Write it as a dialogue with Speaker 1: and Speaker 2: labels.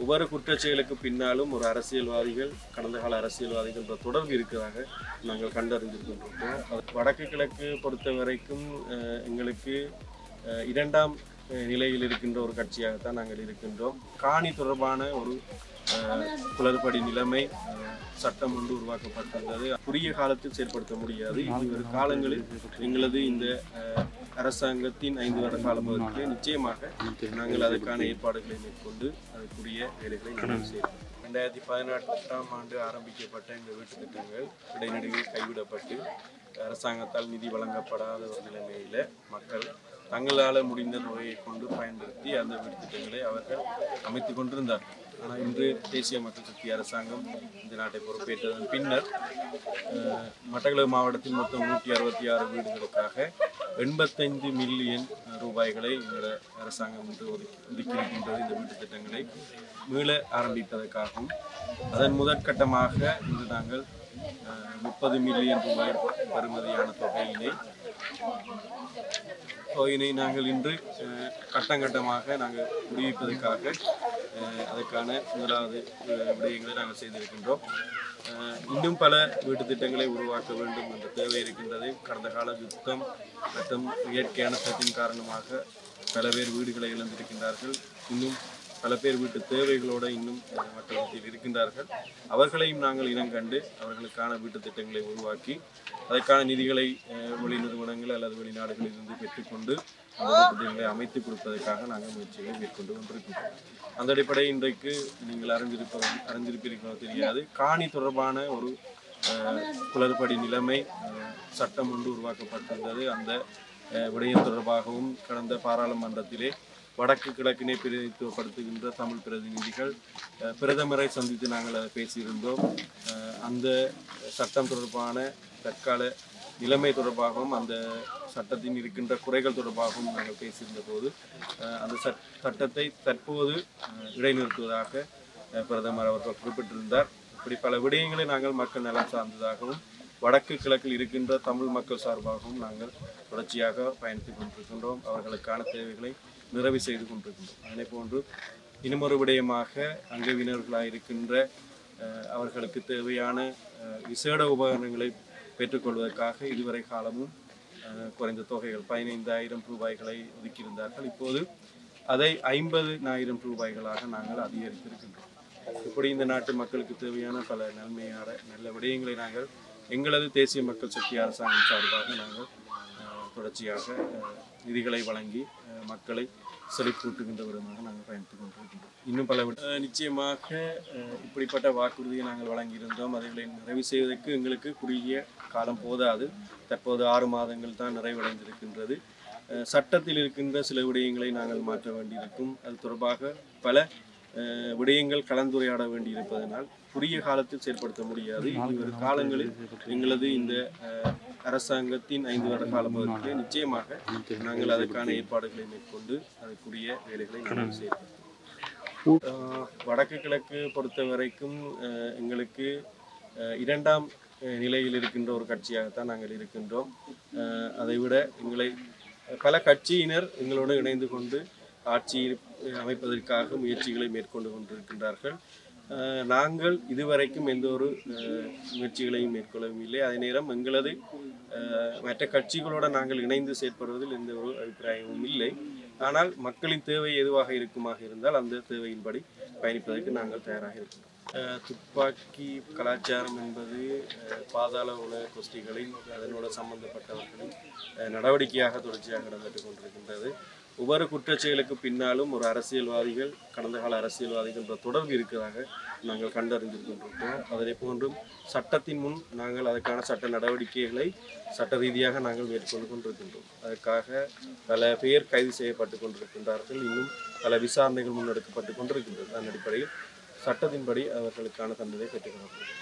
Speaker 1: ஒவ்வொரு குற்றச்செயலுக்கு பின்னாலும் ஒரு அரசியல்வாதிகள், கடந்த கால அரசியல்வாதிகள் தொடர்பு இருக்கிறதாக நாங்கள் கண்டறிந்திருக்கின்றோம். வடக்கு கிழக்கு பொறுத்த வரைக்கும் எங்களுக்கு இரண்டாம் நிலையில் இருக்கின்ற ஒரு கட்சியாகத்தான் நாங்கள் இருக்கின்றோம். காணி தொடர்பான ஒரு குளறுபடி நிலைமை சட்டம் ஒன்று உருவாக்கப்பட்டிருந்தது. குறுகிய காலத்தில் செயல்படுத்த முடியாது. இனிவரும் காலங்களில் எங்களது இந்த அரசாங்கத்தின் 5 வருட காலப்பகுதியிலே நிச்சயமாக நாங்கள் அதற்கான ஏற்பாடுகளை மேற்கொண்டு அதற்குரிய வேலைகளை நாங்கள் செய்வோம். 2018ஆம் ஆண்டு ஆரம்பிக்கப்பட்ட இந்த வீட்டு திட்டங்கள் இடைநடுவில் கைவிடப்பட்டு அரசாங்கத்தால் நிதி வழங்கப்படாத ஒரு நிலைமையில மக்கள் தங்களால் முடிந்த தொகையை கொண்டு பயன்படுத்தி அந்த வீட்டு திட்டங்களை அவர்கள் அமைத்து கொண்டிருந்தார்கள். ஆனால் இன்று தேசிய மக்கள் சக்தி அரசாங்கம் இந்த நாட்டை பொறுப்பேற்றதன் பின்னர் மட்டக்களப்பு மாவட்டத்தில் மொத்தம் 166 வீடுகளுக்காக 85 மில்லியன் ரூபாய்களை எங்களோட அரசாங்கம் இன்று ஒதுக்கியிருக்கின்றது. இந்த வீட்டு திட்டங்களை மீள ஆரம்பிப்பதற்காகவும் அதன் முதற்கட்டமாக இன்று நாங்கள் 30 மில்லியன் ரூபாய் பெறுமதியான தொகையினை நாங்கள் இன்று கட்டமாக நாங்கள் முடிவிப்பதற்காக அதற்கான முதலாவது விடயங்களை நாங்கள் செய்திருக்கின்றோம். இன்னும் பல வீட்டு திட்டங்களை உருவாக்க வேண்டும் என்ற தேவை இருக்கின்றது. கடந்த கால யுத்தம் மற்றும் இயற்கை அனர்த்தத்தின் காரணமாக பல பேர் வீடுகளை இழந்திருக்கின்றார்கள். இன்னும் பல பேர் வீட்டு தேவைகளோடு இன்னும் மக்கள் மத்தியில் இருக்கின்றார்கள். அவர்களையும் நாங்கள் இனங்கண்டு அவர்களுக்கான வீட்டு திட்டங்களை உருவாக்கி அதற்கான நிதிகளை வெளி நிறுவனங்கள் அல்லது வெளிநாடுகளில் இருந்து பெற்றுக்கொண்டு அந்த திட்டங்களை அமைத்துக் கொடுப்பதற்காக நாங்கள் முயற்சிகளை மேற்கொண்டு கொண்டிருக்கின்றோம். அந்த அடிப்படையில் இன்றைக்கு நீங்கள் அறிந்திருப்பீர்களோ தெரியாது, காணி தொடர்பான ஒரு குளறுபடி நிலைமை சட்டம் ஒன்று உருவாக்கப்பட்டிருந்தது. அந்த விடயம் தொடர்பாகவும் கடந்த பாராளுமன்றத்திலே வடக்கு கிழக்கினை பிரதிநிதித்துவப்படுத்துகின்ற தமிழ் பிரதிநிதிகள் பிரதமரை சந்தித்து நாங்கள் அதை பேசியிருந்தோம். அந்த சட்டம் தொடர்பான தற்கால நிலைமை தொடர்பாகவும் அந்த சட்டத்தின் இருக்கின்ற குறைகள் தொடர்பாகவும் நாங்கள் பேசியிருந்த போது அந்த சட்டத்தை தற்போது இடைநிறுத்துவதாக பிரதமர் அவர்கள் குறிப்பிட்டிருந்தார். இப்படி பல விடயங்களை நாங்கள் மக்கள் நலம் சார்ந்ததாகவும் வடக்கு கிழக்கில் இருக்கின்ற தமிழ் மக்கள் சார்பாகவும் நாங்கள் தொடர்ச்சியாக பயணித்துக் கொண்டிருக்கின்றோம். அவர்களுக்கான தேவைகளை நிறைவு செய்து கொண்டிருக்கின்றோம். அதனை போன்று இன்னுமொரு விடயமாக அங்கவினர்களாக இருக்கின்ற அவர்களுக்கு தேவையான விசேட உபகரணங்களை பெற்றுக்கொள்வதற்காக இதுவரை காலமும் குறைந்த தொகைகள் 15,000 ரூபாய்களை ஒதுக்கியிருந்தார்கள். இப்போது அதை 50,000 ரூபாய்களாக நாங்கள் அதிகரித்திருக்கின்றோம். இப்படி இந்த நாட்டு மக்களுக்கு தேவையான பல நல்ல விடயங்களை நாங்கள் எங்களது தேசிய மக்கள் சக்தி அரசாங்கம் சார்பாக நாங்கள் தொடர்ச்சியாக நிதிகளை வழங்கி மக்களை செழிப்பூட்டுகின்ற விதமாக நாங்கள் பயணித்துக் கொண்டிருக்கின்றோம். இன்னும் பல நிச்சயமாக இப்படிப்பட்ட வாக்குறுதியை நாங்கள் வழங்கியிருந்தோம். அதைகளை நிறைவு செய்வதற்கு எங்களுக்கு குறுகிய காலம் போதாது. தற்போது 6 மாதங்கள் தான் நிறைவடைந்திருக்கின்றது. சட்டத்தில் இருக்கின்ற சில விடயங்களை நாங்கள் மாற்ற வேண்டியிருக்கும். அது தொடர்பாக பல விடயங்கள் கலந்துரையாட வேண்டியிருப்பதனால் குறுகிய காலத்தில் செயல்படுத்த முடியாது. இனிவரும் காலங்களில் எங்களது இந்த அரசாங்கத்தின் 5 வருட காலப்பகுதியிலே நிச்சயமாக நாங்கள் அதற்கான ஏற்பாடுகளை மேற்கொண்டு அதற்குரிய வேலைகளை நாங்கள் செய்வோம். வடக்கு கிழக்கு பொறுத்த வரைக்கும் எங்களுக்கு இரண்டாம் நிலையில் இருக்கின்ற ஒரு கட்சியாகத்தான் நாங்கள் இருக்கின்றோம். அதைவிட எங்களை பல கட்சியினர் எங்களோடு இணைந்து கொண்டு ஆட்சி அமைப்பதற்காக முயற்சிகளை மேற்கொண்டு கொண்டிருக்கின்றார்கள். நாங்கள் இதுவரைக்கும் எந்த ஒரு முயற்சிகளையும் மேற்கொள்ளவும் இல்லை. அதே நேரம் எங்களது மற்ற கட்சிகளோடு நாங்கள் இணைந்து செயற்படுவதில் எந்த ஒரு அபிப்பிராயமும் இல்லை. ஆனால் மக்களின் தேவை எதுவாக இருக்குமாக இருந்தால் அந்த தேவையின்படி பயணிப்பதற்கு நாங்கள் தயாராக இருக்கின்றோம். துப்பாக்கி கலாச்சாரம் என்பது பாதாள உலக கோஷ்டிகளின் அதனோட சம்பந்தப்பட்டவர்களின் நடவடிக்கையாக தொடர்ச்சியாக இடம்பெற்றுக் கொண்டிருக்கின்றது. ஒவ்வொரு குற்றச்செயலுக்கு பின்னாலும் ஒரு அரசியல்வாதிகள், கடந்த கால அரசியல்வாதிகள் தொடர்பு இருக்கிறதாக நாங்கள் கண்டறிந்திருக்கின்றோம். அதனை போன்றும் சட்டத்தின் முன் நாங்கள் அதற்கான சட்ட நடவடிக்கைகளை சட்ட ரீதியாக நாங்கள் மேற்கொண்டு கொண்டிருக்கின்றோம். அதற்காக பல பேர் கைது செய்யப்பட்டு கொண்டிருக்கின்றார்கள். இன்னும் பல விசாரணைகள் முன்னெடுக்கப்பட்டு கொண்டிருக்கின்றது. அதன் அடிப்படையில் சட்டத்தின்படி அவர்களுக்கான தண்டனை பெற்றுக்கொள்ளப்படும்.